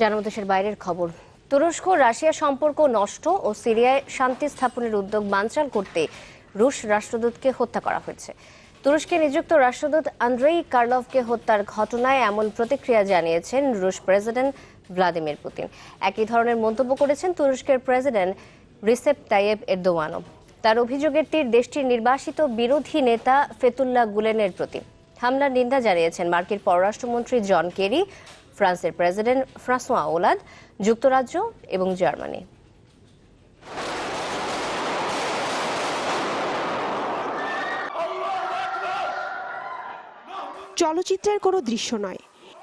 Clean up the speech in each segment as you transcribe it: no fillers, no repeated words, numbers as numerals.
জানাবো দেশের বাইরের খবর। তুরস্ক রাশিয়া সম্পর্ক নষ্ট ও সিরিয়ায় শান্তি স্থাপনের উদ্যোগ বানচাল করতে রুশ রাষ্ট্রদূতকে হত্যা করা হয়েছে। তুরস্কে নিযুক্ত রাষ্ট্রদূত আন্দ্রেই কার্লভকে হত্যার ঘটনায় এমন প্রতিক্রিয়া জানিয়েছেন রুশ প্রেসিডেন্ট ভ্লাদিমির পুতিন। একই ধরনের মন্তব্য করেছেন তুরস্কের প্রেসিডেন্ট রিসেপ তাইয়েপ এরদোয়ানও। তার অভিযোগের তীর দেশটির নির্বাসিত বিরোধী নেতা ফেতুল্লাহ গুলেনের প্রতি। হামলার নিন্দা জানিয়েছেন মার্কিন পররাষ্ট্রমন্ত্রী জন কেরি, ফ্রান্সের প্রেসিডেন্ট ফ্রাঁসোয়া ওলাদ, যুক্তরাজ্য এবং জার্মানি। চলচ্চিত্রের কোনো দৃশ্য নয়,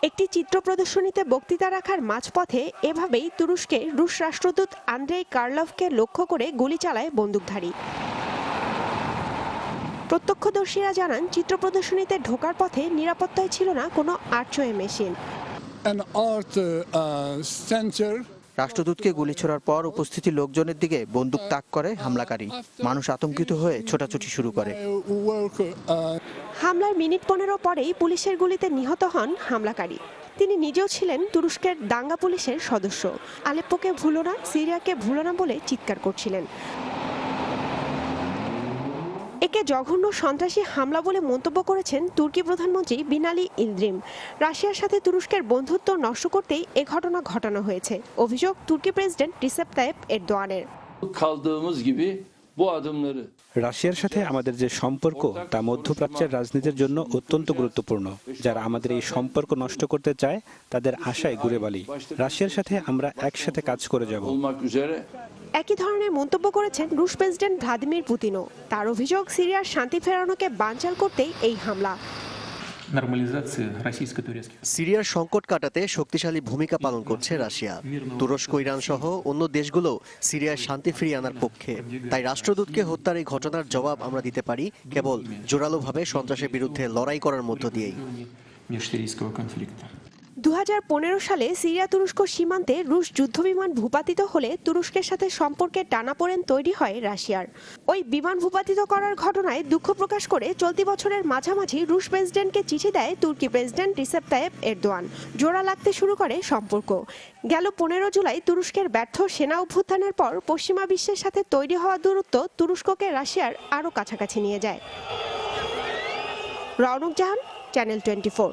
একটি চিত্র প্রদর্শনীতে বক্তৃতা রাখার মাঝপথে এভাবেই তুরস্কে রুশ রাষ্ট্রদূত আন্দ্রেই কার্লভকে লক্ষ্য করে গুলি চালায় বন্দুকধারী। প্রত্যক্ষদর্শীরা জানান, চিত্র প্রদর্শনীতে ঢোকার পথে নিরাপত্তায় ছিল না কোনো আর্চওয়ে মেশিন। রাষ্ট্রদূতকে গুলি ছোড়ার পর উপস্থিত লোকজনের দিকে বন্দুক তাক করে হামলাকারী। মানুষ আতঙ্কিত হয়ে ছোটাছুটি শুরু করে। হামলার মিনিট 15 পরেই পুলিশের গুলিতে নিহত হন হামলাকারী। তিনি নিজেও ছিলেন তুরস্কের দাঙ্গা পুলিশের সদস্য। আলেপ্পোকে ভুলো না, সিরিয়াকে ভুলো না বলে চিৎকার করছিলেন। একে জঘন্য সন্ত্রাসী হামলা বলে মন্তব্য করেছেন তুর্কি প্রধানমন্ত্রী বিনালি ইলদ্রিম। রাশিয়ার সাথে তুরস্কের বন্ধুত্ব নষ্ট করতেই এ ঘটনা ঘটানো হয়েছে। অভিযোগ তুর্কি প্রেসিডেন্ট রিসেপ তাইয়েপ এরদোয়ানের। রাশিয়ার সাথে আমাদের যে সম্পর্ক তা মধ্যপ্রাচ্যের রাজনীতির জন্য অত্যন্ত গুরুত্বপূর্ণ। যারা আমাদের এই সম্পর্ক নষ্ট করতে চায় তাদের আশায় ঘুরে বালি। রাশিয়ার সাথে আমরা একসাথে কাজ করে যাব। একই ধরনের মন্তব্য করেছেন রুশ প্রেসিডেন্ট ভ্লাদিমির পুতিনও। তার অভিযোগ, সিরিয়ার শান্তি ফেরানোকে বানচাল করতেই এই হামলা। সিরিয়ার সংকট কাটাতে শক্তিশালী ভূমিকা পালন করছে রাশিয়া। তুরস্ক, ইরান সহ অন্য দেশগুলো সিরিয়ার শান্তি ফিরিয়ে আনার পক্ষে। তাই রাষ্ট্রদূতকে হত্যার এই ঘটনার জবাব আমরা দিতে পারি কেবল জোরালোভাবে সন্ত্রাসের বিরুদ্ধে লড়াই করার মধ্য দিয়েই। 2015 সালে সিরিয়া তুরস্ক সীমান্তে রুশ যুদ্ধবিমান ভূপাতিত হলে তুরস্কের সাথে সম্পর্কের টানাপোড়েন তৈরি হয় রাশিয়ার। ওই বিমান ভূপাতিত করার ঘটনায় দুঃখ প্রকাশ করে চলতি বছরের মাঝামাঝি রুশ প্রেসিডেন্টকে চিঠি দেয় তুর্কি প্রেসিডেন্ট রিসেপ তাইয়েপ এরদোয়ান। জোড়া লাগতে শুরু করে সম্পর্ক। গেল 15 জুলাই তুরস্কের ব্যর্থ সেনা অভ্যুত্থানের পর পশ্চিমা বিশ্বের সাথে তৈরি হওয়া দূরত্ব তুরস্ককে রাশিয়ার আরও কাছাকাছি নিয়ে যায়। রওনক জাহান, চ্যানেল 24।